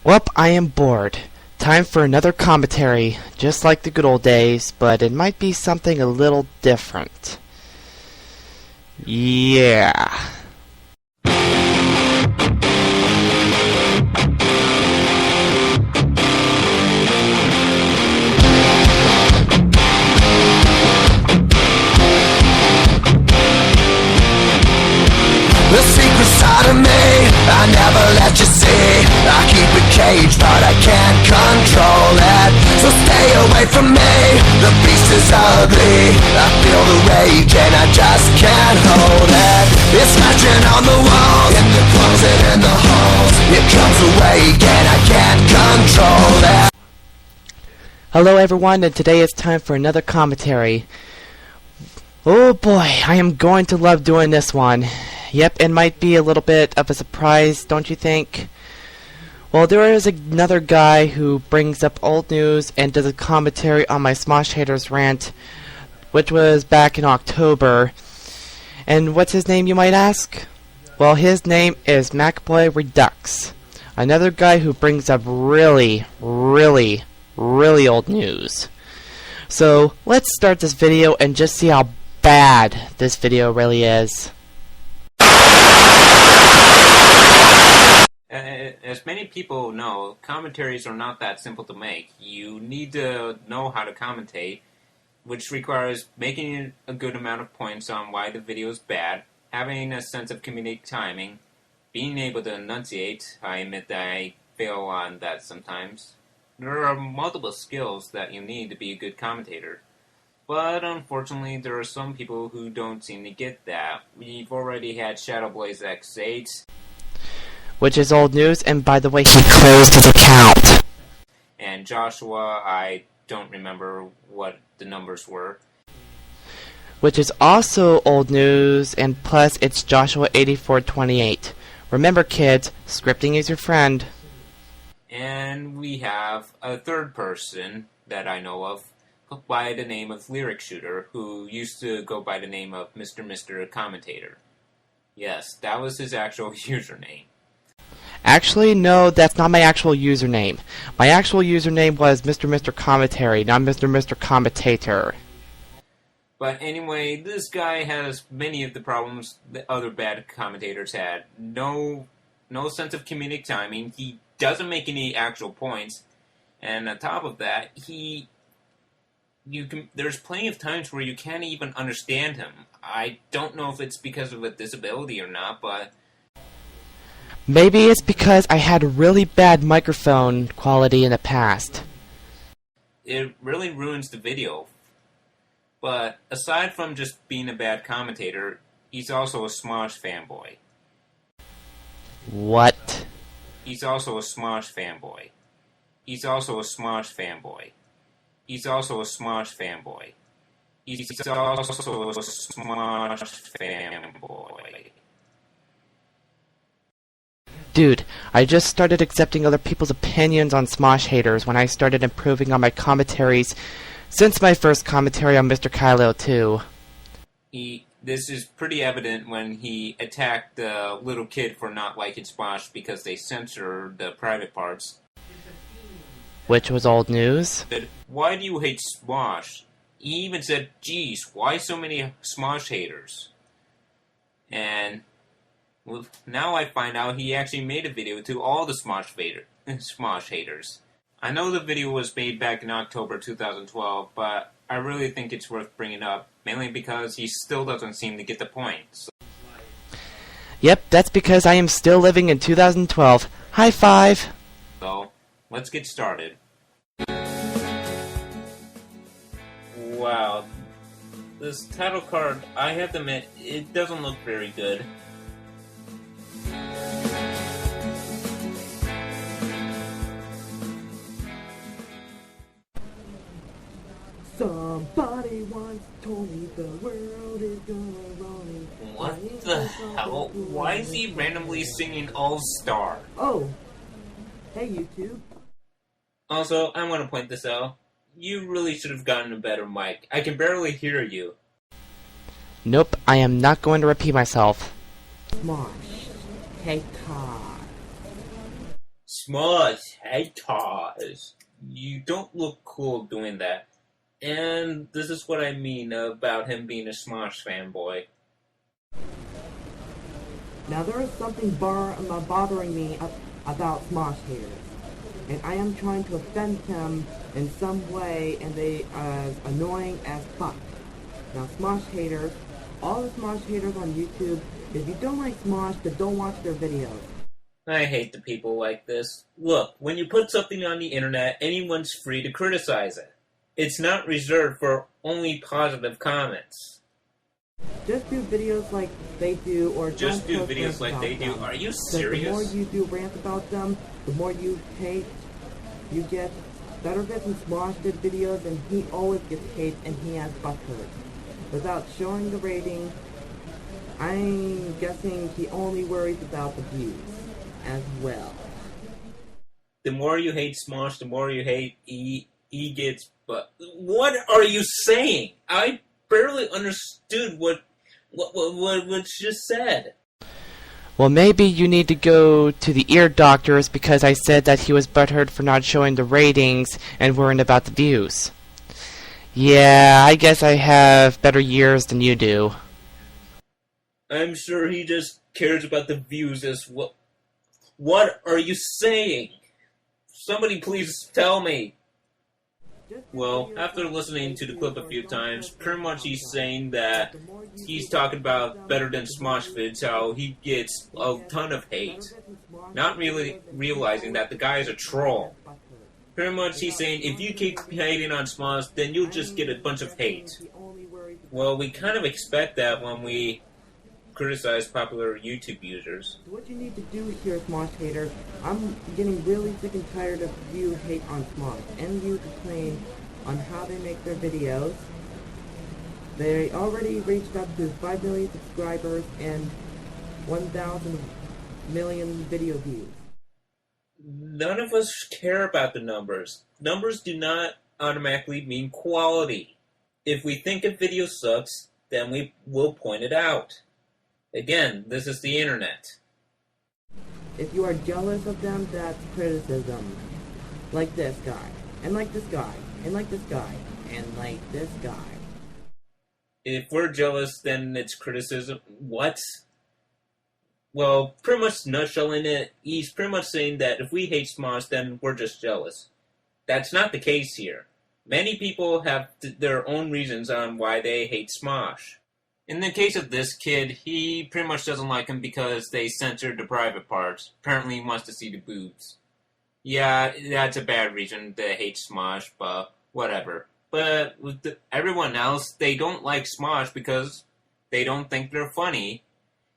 Well, I am bored. Time for another commentary, just like the good old days, but it might be something a little different. Yeah. The secret side of me, I never let you see. I keep it caged, but I can't control it. So stay away from me, the beast is ugly. I feel the rage and I just can't hold it. It's scratching on the walls, in the closet, in the halls. It comes awake and I can't control it. Hello everyone, and today it's time for another commentary. Oh boy, I am going to love doing this one. Yep, it might be a little bit of a surprise, don't you think? Well, there is another guy who brings up old news and does a commentary on my Smosh Haters rant, which was back in October. And what's his name, you might ask? Well, his name is MacboyReducx, another guy who brings up really old news. So, let's start this video and just see how bad this video really is. As many people know, commentaries are not that simple to make. You need to know how to commentate, which requires making a good amount of points on why the video is bad, having a sense of comedic timing, being able to enunciate. I admit that I fail on that sometimes. There are multiple skills that you need to be a good commentator. But unfortunately, there are some people who don't seem to get that. We've already had Shadowblaze X8, which is old news, and by the way, he closed his account. And Joshua, I don't remember what the numbers were. Which is also old news, and plus it's Joshua8428. Remember kids, scripting is your friend. And we have a third person that I know of by the name of Lyricshot, who used to go by the name of Mr. Commentator. Yes, that was his actual username. Actually, no, that's not my actual username. My actual username was Mr. Commentary, not Mr. Commentator. But anyway, this guy has many of the problems that other bad commentators had. No sense of comedic timing. He doesn't make any actual points. And on top of that, there's plenty of times where you can't even understand him. I don't know if it's because of a disability or not, but maybe it's because I had really bad microphone quality in the past. It really ruins the video. But aside from just being a bad commentator, he's also a Smosh fanboy. What? He's also a Smosh fanboy. He's also a Smosh fanboy. He's also a Smosh fanboy. He's also a Smosh fanboy. Dude, I just started accepting other people's opinions on Smosh Haters when I started improving on my commentaries since my first commentary on Mr. Kylo 2. This is pretty evident when he attacked the little kid for not liking Smosh because they censor the private parts. Which was old news. Why do you hate Smosh? He even said, geez, why so many Smosh haters? And well, now I find out he actually made a video to all the Smosh haters. I know the video was made back in October 2012, but I really think it's worth bringing up, mainly because he still doesn't seem to get the point. So. Yep, that's because I am still living in 2012. High five! So, let's get started. Wow. This title card, I have to admit, it doesn't look very good. Somebody once told me the world is gonna roll. What the hell? Why is he randomly singing All Star? Oh, hey YouTube. Also, I want to point this out. You really should have gotten a better mic. I can barely hear you. Nope, I am not going to repeat myself. Smosh. Hey, car. Smosh haters. You don't look cool doing that. And this is what I mean about him being a Smosh fanboy. Now there is something bothering me about Smosh haters, and I am trying to offend them in some way, and they are annoying as fuck. Now Smosh haters, all the Smosh haters on YouTube, if you don't like Smosh, then don't watch their videos. I hate the people like this. Look, when you put something on the internet, anyone's free to criticize it. It's not reserved for only positive comments. Just do videos like they do, or Just do don't post videos rants like about they do. them. Are you 'Cause the more serious? you do rant about them, the more you hate, you get. Better than Smosh did videos, and he always gets hate, and he has butthurt. Without showing the rating, I'm guessing he only worries about the views as well. The more you hate Smosh, the more you hate E gets. But what are you saying? I barely understood what you just said. Well, maybe you need to go to the ear doctors because I said that he was butthurt for not showing the ratings and worrying about the views. Yeah, I guess I have better years than you do. I'm sure he just cares about the views as well. What are you saying? Somebody please tell me. Well, after listening to the clip a few times, pretty much he's saying that he's talking about better than Smosh vids, how he gets a ton of hate. Not really realizing that the guy is a troll. Pretty much he's saying if you keep hating on Smosh, then you'll just get a bunch of hate. Well, we kind of expect that when we criticize popular YouTube users. What you need to do here, Smosh haters, I'm getting really sick and tired of you hate on Smosh, and you complain on how they make their videos. They already reached up to 5 million subscribers and 1,000 million video views. None of us care about the numbers. Numbers do not automatically mean quality. If we think a video sucks, then we will point it out. Again, this is the internet. If you are jealous of them, that's criticism. Like this guy, and like this guy, and like this guy, and like this guy. If we're jealous, then it's criticism. What? Well, pretty much nutshelling it, he's pretty much saying that if we hate Smosh, then we're just jealous. That's not the case here. Many people have their own reasons on why they hate Smosh. In the case of this kid, he pretty much doesn't like him because they censored the private parts. Apparently he wants to see the boobs. Yeah, that's a bad reason to hate Smosh, but whatever. But with everyone else, they don't like Smosh because they don't think they're funny.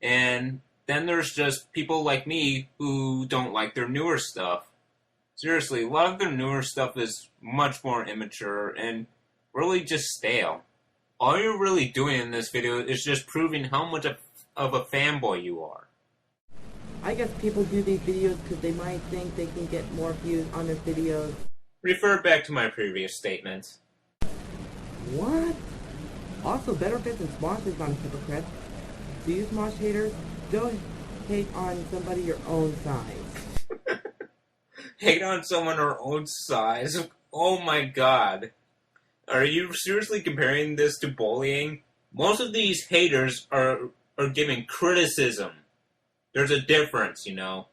And then there's just people like me who don't like their newer stuff. Seriously, a lot of their newer stuff is much more immature and really just stale. All you're really doing in this video is just proving how much of a fanboy you are. I guess people do these videos because they might think they can get more views on their videos. Refer back to my previous statements. What? Also, better bits and Smosh is not a hypocrite. Do you Smosh haters? Go hate on somebody your own size. Hate on someone our own size? Oh my god. Are you seriously comparing this to bullying? Most of these haters are giving criticism. There's a difference, you know.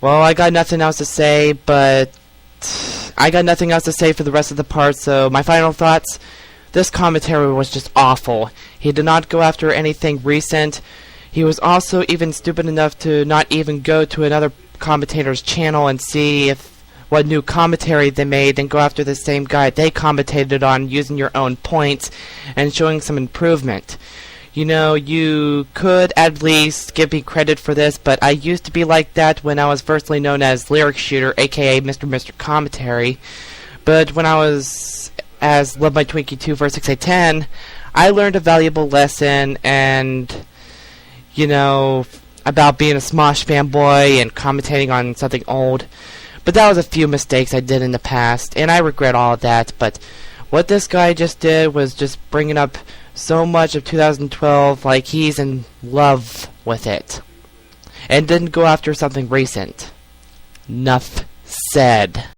Well, I got nothing else to say, but I got nothing else to say for the rest of the part, so my final thoughts. This commentary was just awful. He did not go after anything recent. He was also even stupid enough to not even go to another commentator's channel and see what new commentary they made and go after the same guy they commentated on using your own points and showing some improvement. You know, you could at least give me credit for this, but I used to be like that when I was firstly known as Lyricshot, aka Mr. Commentary. But when I was as Love My Twinkie 24610, I learned a valuable lesson and, you know, about being a Smosh fanboy and commentating on something old. But that was a few mistakes I did in the past, and I regret all of that. But what this guy just did was just bringing up so much of 2012 like he's in love with it. And didn't go after something recent. Enough said.